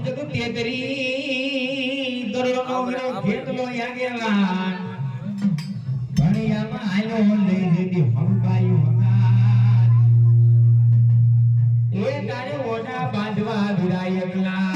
જગત તેતરી દરનો કેટલો યાગેવાન ભણિયામાં આયો લઈ જતી હંબાયું હતા એ તારે ઓના બાંધવા વિરાયકલા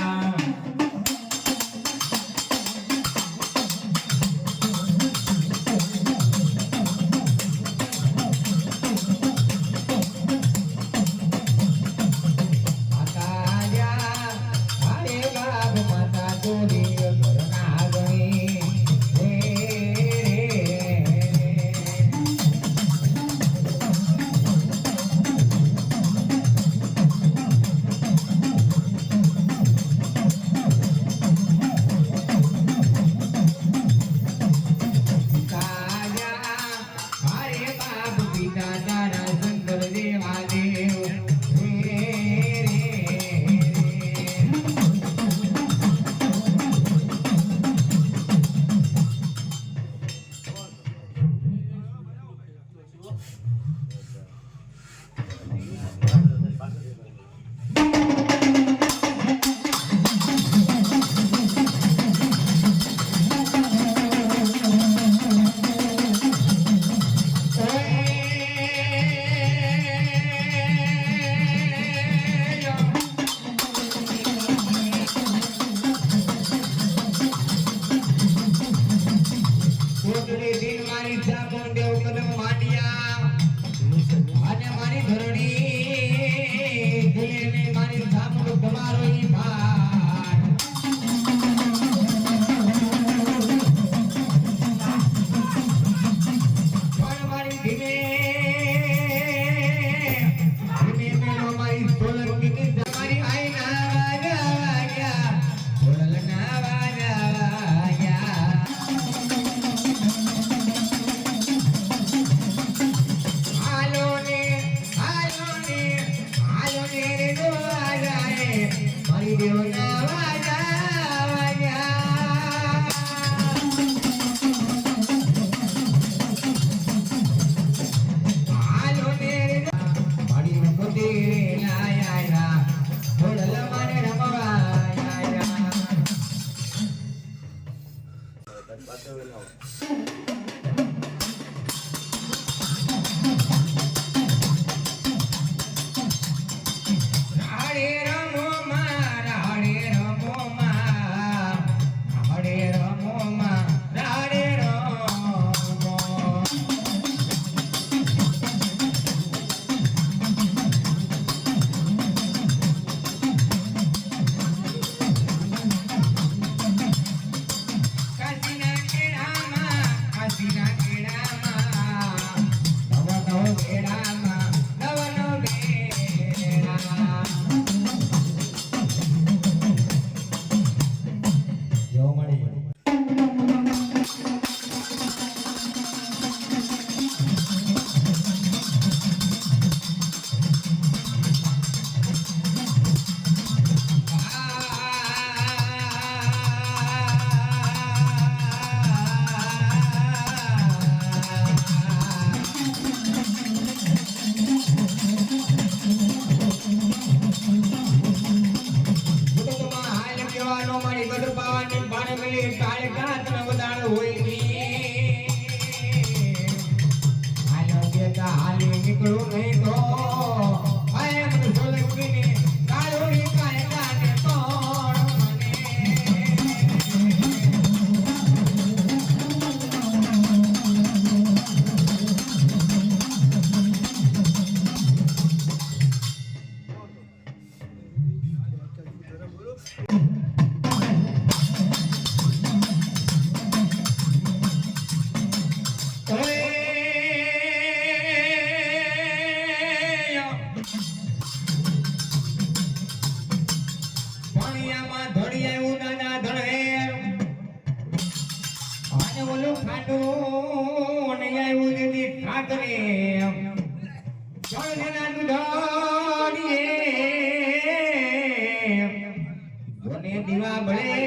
દીવા બળે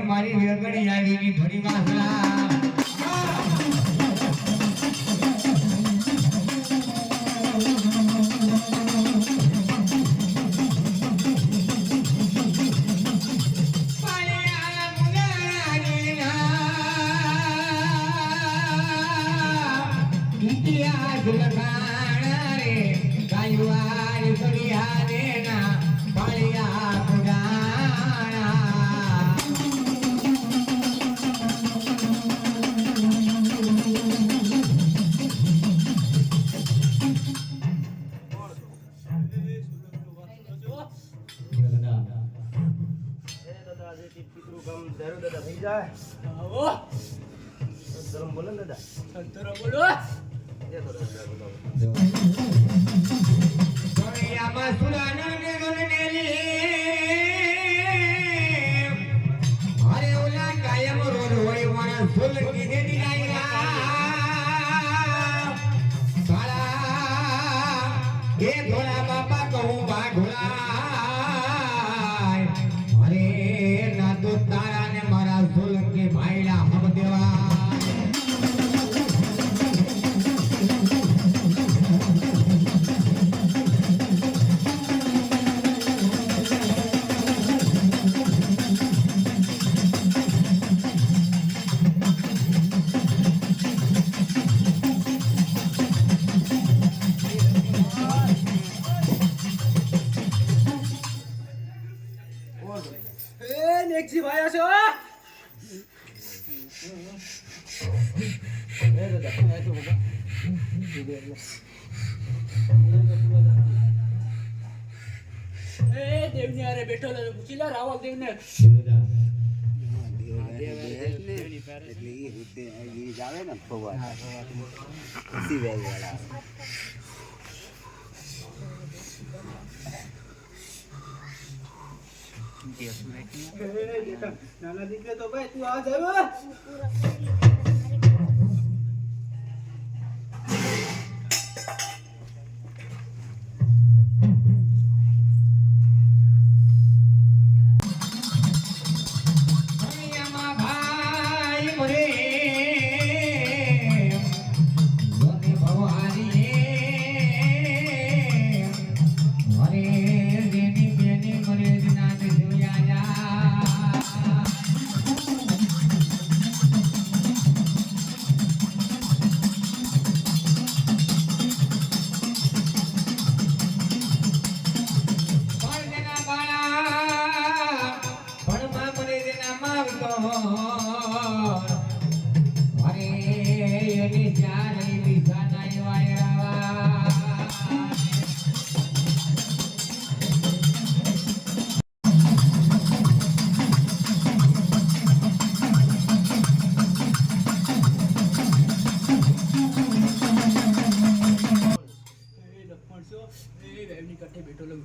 મારી વેગડી આવી ઘડી વાસલા પિતૃ કામ દારૂ દાદા થઈ જાય આવો ધર્મ બોલે ને દાદા સંતરો બોલો એ તો દાદા બોલો સોનિયામાં સુરાના ને ગોલનેલી અરે ઓલા કાયમ રોડ હોય મારા સોલકી દે દિલાયા સાળા એ ધોળા બાપા કહું બાઘોળા અરે ના તો તારા ને મારા સોલકી ભાઈલા હમ દેવા એ નેક્સી ભાઈ આશો એ દાદા એ તો બોલો એ દેવની આરે બેઠો લે પૂછીલા રાવલ દેવને નાના દીકરે તો ભાઈ તું આ જાવ સોનિયામાં ભાઈ મરે જોને ભવારી મરે દેની બેની મરે દિનાથ જોયા પરદેના બાળા ભણમાં મરે દેના માવતો અરે એની ચારે વિધાના વાયરાવા એ લખણ છો એ વેવની કઠે બેઠો લે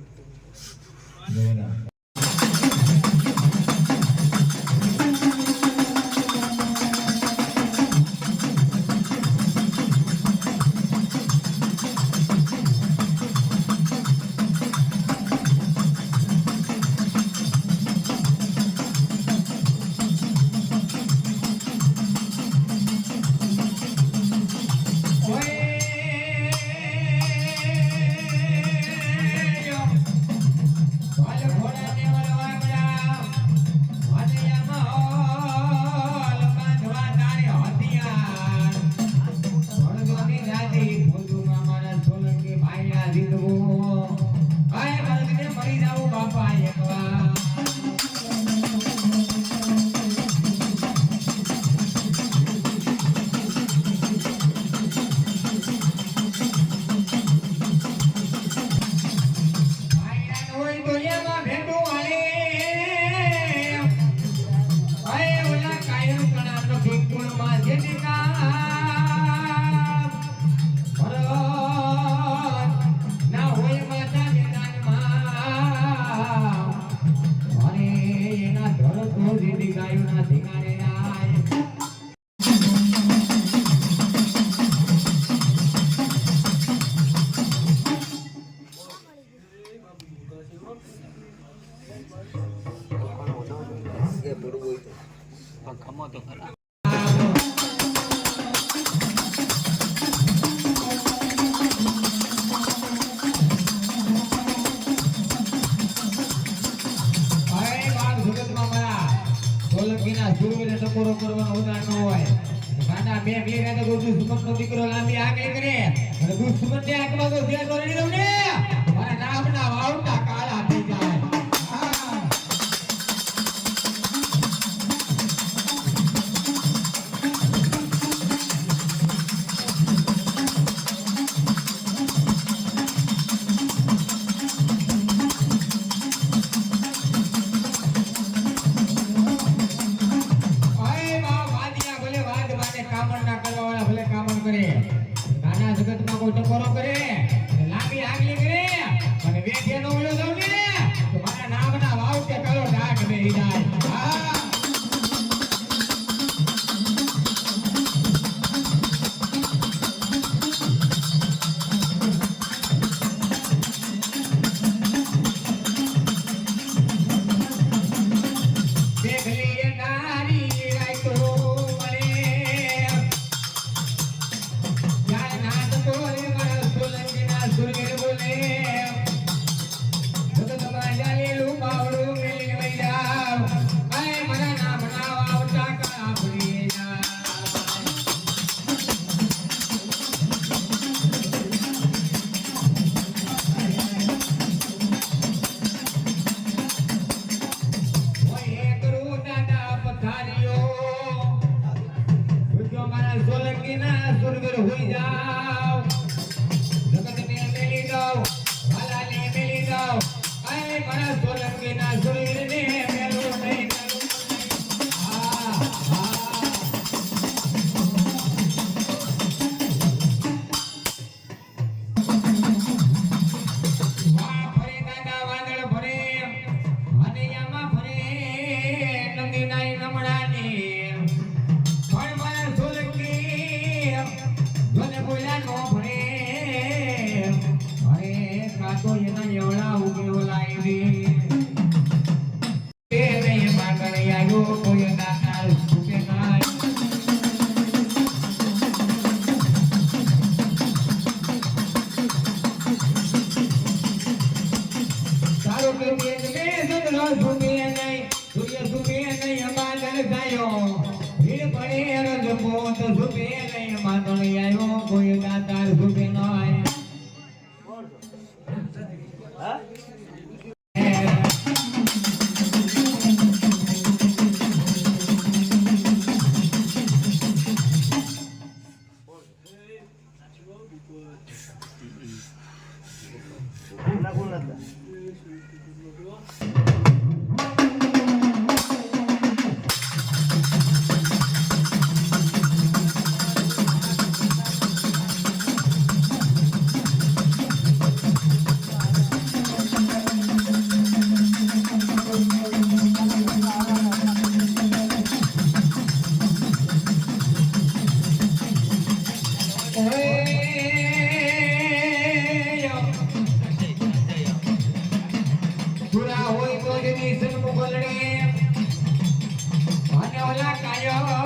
બાપા એકવાર ખમો તો ખરા ટકોરો કરવાનો ઉદાહરણ ન હોય ગાંડા બે બે ગાંડા દુશ્મન નો દીકરો લાંબી આગળ કરે અને દુશ્મન ને આગમાં તો ધ્યાન કરી દઉં ને મારા નામના વાવટા કાળા થઈ જાય મારા સોલંકીના સુરવીરને મેલું નહીં. હા હા વાહ ફરે દાદા વાદળ ફરે અને યામાં ફરે નંદી નાઈ નમણાની પણ મારા સોલંકી જોને બોલ્યા નો ફરે અરે કાતો એના એવડા ઉગે ઓલાઈ દે તે નહીં માગણ આવ્યો કોઈ દાતા સુકે નાય તારો કે મે સદનો સુકે નહીં સૂર્ય સુકે નહીં માગણ ગાયો ભીડ પડે રજ પોત સુકે નહીં માગણ આવ્યો કોઈ દાતા સુકે નાય કોણ છો હા ના કોણ હતા પૂરા હોય તો જ નિસન મોકલડે અને ઓલા કાયો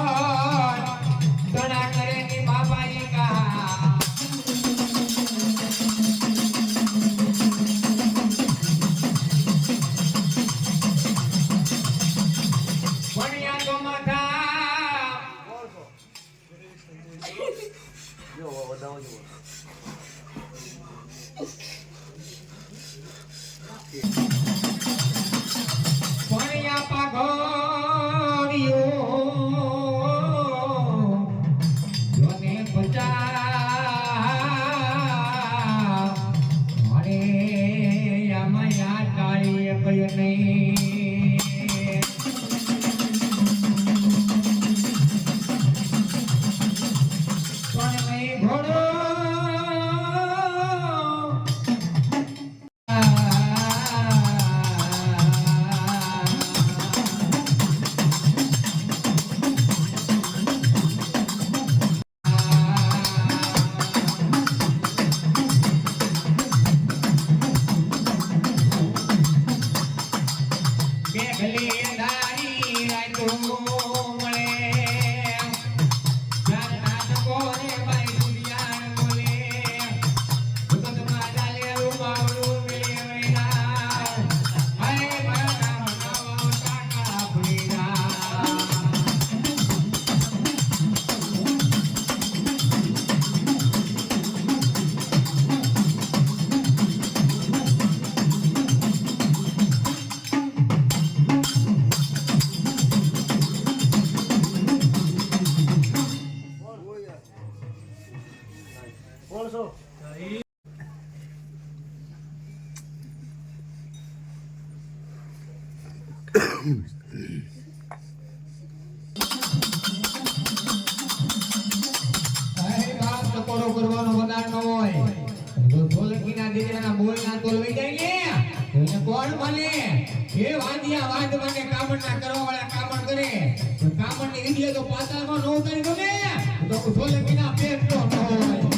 તણા કરે ની બાબાજી કા પણિયા તો માથા કોણ છો જો વધાવો જો પણિયા પાઘોડિયો જોને પચા અરે યામયા કાળી કયો નહીં પણ નહીં ઘોડો મેઘલી અંધારી રાતો મળે ચાર નાથ કોને બાઈ દુનિયા બોલે ભગતમાં ચાલે રૂમાવડું મેળે વૈરા હરે મારા નામ કાકા ભૂરા કોણ છો અરે બાપ ટકોરો કરવાનો વગાડ ન હોય જો ઢોલકીના દીકરાના બોલના તોલ વઈ જાય ને તો એને કોણ મળે એ વાંધિયા વાંધ મને કામણના કરવા વાળા કામણ કરે તો કામણની વિધિએ તો પાતાળમાં ન ઉતારી દો ને તો ઢોલકીના પેટ ન હોય